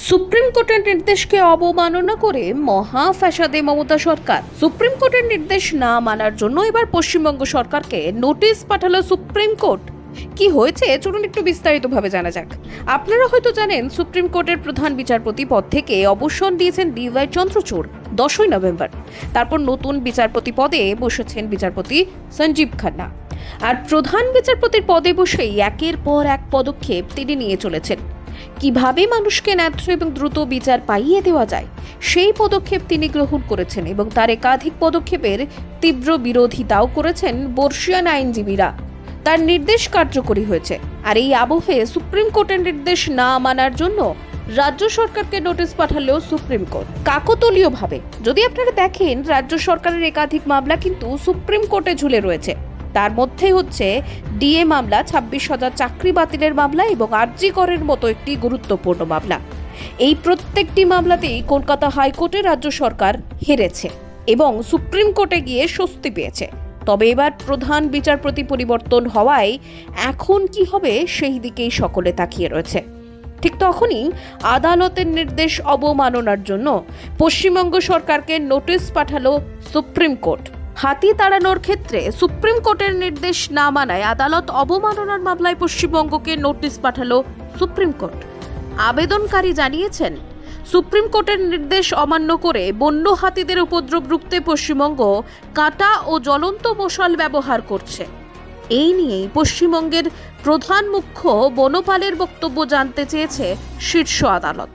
Supreme কোর্টের নির্দেশকে অবমাননা করে মহা ফ্যাসাদে মমতা সরকার। সুপ্রিম কোর্টের নির্দেশ না মানার জন্য এবার পশ্চিমবঙ্গ সরকারকে নোটিশ পাঠালো সুপ্রিম কোর্ট। কি হয়েছে চলুন একটু বিস্তারিতভাবে জানা যাক। আপনারা হয়তো জানেন, সুপ্রিম কোর্টের প্রধান বিচারপতি পদ থেকে অবসর দিয়েছেন DY চন্দ্রচূড় 10ই নভেম্বর। তারপর নতুন বিচারপতি পদে বসেছেন বিচারপতি সঞ্জীব খান্না। আর প্রধান বিচারপতির পদে বসেই একের পর এক পদক্ষেপ তিনি নিয়ে চলেছেন। কিভাবে মানুষকে ন্যায্য এবং দ্রুত বিচার পাইয়ে দেওয়া যায় সেই পদক্ষেপ তিনি গ্রহণ করেছেন এবং তার একাধিক পদক্ষেপের তীব্র বিরোধিতাও করেছেন বর্ষীয়ান আইনজীবীরা। তার নির্দেশ কার্যকরী হয়েছে। আর এই আবহে সুপ্রিম কোর্টের নির্দেশ না মানার জন্য রাজ্য সরকারকে নোটিশ পাঠালো সুপ্রিম কোর্ট কাকতালীয়ভাবে। যদি আপনারা দেখেন, রাজ্য সরকারের একাধিক মামলা কিন্তু সুপ্রিম কোর্টে ঝুলে রয়েছে। তার মধ্যে হচ্ছে ডিএ মামলা, 26,000 চাকরি বাতিলের মামলা এবং আরজি করের মতো একটি গুরুত্বপূর্ণ মামলা। এই প্রত্যেকটি মামলাতেই কলকাতা হাইকোর্টে রাজ্য সরকার হেরেছে এবং সুপ্রিম কোর্টে গিয়ে স্বস্তি পেয়েছে। তবে এবার প্রধান বিচারপতি পরিবর্তন হওয়ায় এখন কি হবে সেই দিকেই সকলে তাকিয়ে রয়েছে। ঠিক তখনই আদালতের নির্দেশ অবমাননার জন্য পশ্চিমবঙ্গ সরকারকে নোটিশ পাঠালো সুপ্রিম কোর্ট। হাতি তাড়ানোর ক্ষেত্রে সুপ্রিম কোর্টের নির্দেশ না মানায় আদালত অবমাননার মামলায় পশ্চিমবঙ্গকে নোটিশ পাঠালো সুপ্রিম কোর্ট। আবেদনকারী জানিয়েছেন, সুপ্রিম কোর্টের নির্দেশ অমান্য করে বন্য হাতিদের উপদ্রব রুখতে পশ্চিমবঙ্গ কাঁটা ও জ্বলন্ত মশাল ব্যবহার করছে। এই নিয়েই পশ্চিমবঙ্গের প্রধান মুখ্য বনপালের বক্তব্য জানতে চেয়েছে শীর্ষ আদালত।